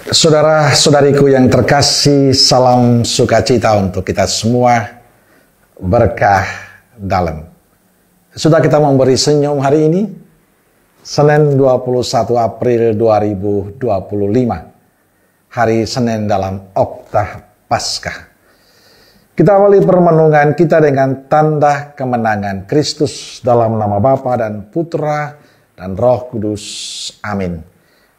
Saudara-saudariku yang terkasih, salam sukacita untuk kita semua, berkah dalam. Sudah kita memberi senyum hari ini, Senin 21 April 2025, hari Senin dalam Oktah Paskah. Kita awali permenungan kita dengan tanda kemenangan Kristus dalam nama Bapa dan Putra dan Roh Kudus. Amin.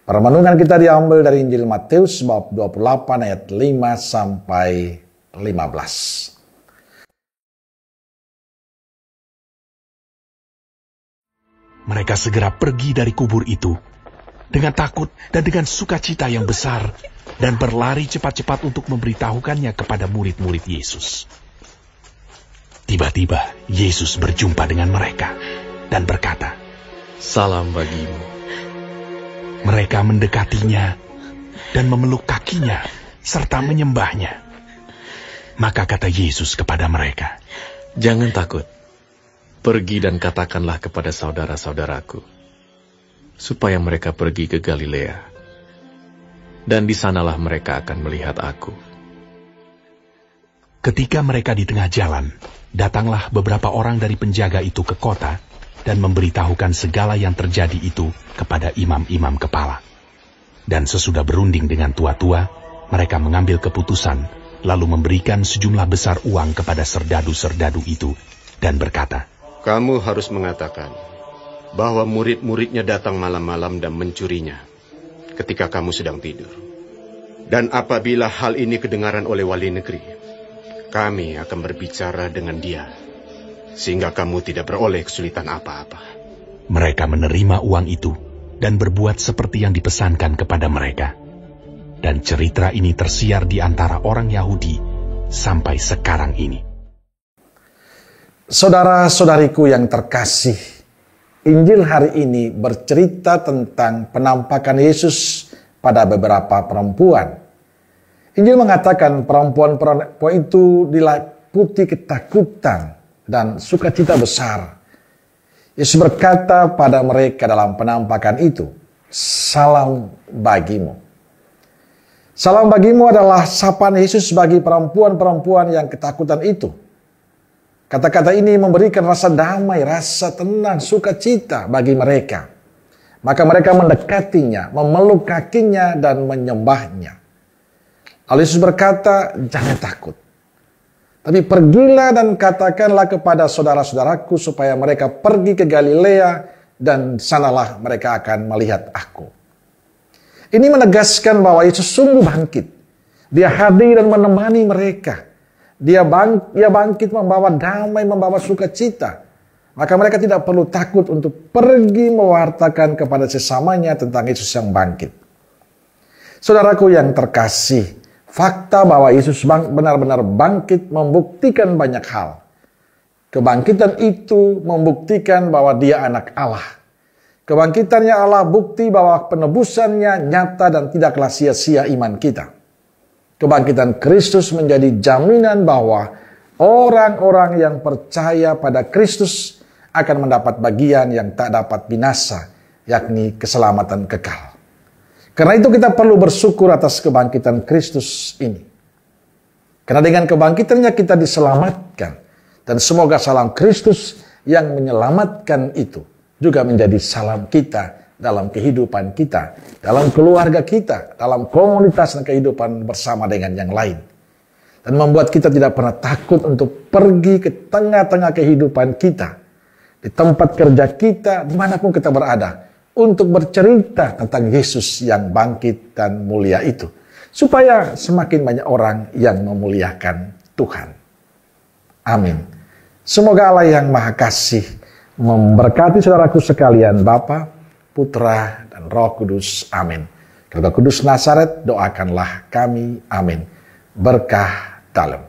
Permenungan kita diambil dari Injil Matius bab 28 ayat 5 sampai 15. Mereka segera pergi dari kubur itu dengan takut dan dengan sukacita yang besar dan berlari cepat-cepat untuk memberitahukannya kepada murid-murid Yesus. Tiba-tiba Yesus berjumpa dengan mereka dan berkata, "Salam bagimu." Mereka mendekatinya dan memeluk kakinya serta menyembahnya. Maka kata Yesus kepada mereka, "Jangan takut. Pergi dan katakanlah kepada saudara-saudaraku, supaya mereka pergi ke Galilea, dan di sanalah mereka akan melihat aku." Ketika mereka di tengah jalan, datanglah beberapa orang dari penjaga itu ke kota dan memberitahukan segala yang terjadi itu kepada imam-imam kepala. Dan sesudah berunding dengan tua-tua, mereka mengambil keputusan, lalu memberikan sejumlah besar uang kepada serdadu-serdadu itu, dan berkata, "Kamu harus mengatakan bahwa murid-muridnya datang malam-malam dan mencurinya ketika kamu sedang tidur. Dan apabila hal ini kedengaran oleh wali negeri, kami akan berbicara dengan dia, sehingga kamu tidak beroleh kesulitan apa-apa." Mereka menerima uang itu dan berbuat seperti yang dipesankan kepada mereka. Dan cerita ini tersiar di antara orang Yahudi sampai sekarang ini. Saudara-saudariku yang terkasih, Injil hari ini bercerita tentang penampakan Yesus pada beberapa perempuan. Injil mengatakan perempuan-perempuan itu diliputi ketakutan dan sukacita besar. Yesus berkata pada mereka dalam penampakan itu, "Salam bagimu." Salam bagimu adalah sapaan Yesus bagi perempuan-perempuan yang ketakutan itu. Kata-kata ini memberikan rasa damai, rasa tenang, sukacita bagi mereka. Maka mereka mendekatinya, memeluk kakinya dan menyembahnya. Lalu Yesus berkata, "Jangan takut. Tapi pergilah dan katakanlah kepada saudara-saudaraku supaya mereka pergi ke Galilea dan sanalah mereka akan melihat aku." Ini menegaskan bahwa Yesus sungguh bangkit. Dia hadir dan menemani mereka. Dia bangkit membawa damai, membawa sukacita. Maka mereka tidak perlu takut untuk pergi mewartakan kepada sesamanya tentang Yesus yang bangkit. Saudaraku yang terkasih, fakta bahwa Yesus benar-benar bangkit membuktikan banyak hal. Kebangkitan itu membuktikan bahwa dia anak Allah. Kebangkitannya Allah bukti bahwa penebusannya nyata dan tidaklah sia-sia iman kita. Kebangkitan Kristus menjadi jaminan bahwa orang-orang yang percaya pada Kristus akan mendapat bagian yang tak dapat binasa, yakni keselamatan kekal. Karena itu kita perlu bersyukur atas kebangkitan Kristus ini. Karena dengan kebangkitannya kita diselamatkan. Dan semoga salam Kristus yang menyelamatkan itu juga menjadi salam kita dalam kehidupan kita, dalam keluarga kita, dalam komunitas dan kehidupan bersama dengan yang lain. Dan membuat kita tidak pernah takut untuk pergi ke tengah-tengah kehidupan kita, di tempat kerja kita, dimanapun kita berada, untuk bercerita tentang Yesus yang bangkit dan mulia itu. Supaya semakin banyak orang yang memuliakan Tuhan. Amin. Semoga Allah yang Maha Kasih memberkati saudaraku sekalian, Bapa, Putra, dan Roh Kudus. Amin. Roh Kudus Nazaret, doakanlah kami. Amin. Berkah dalam.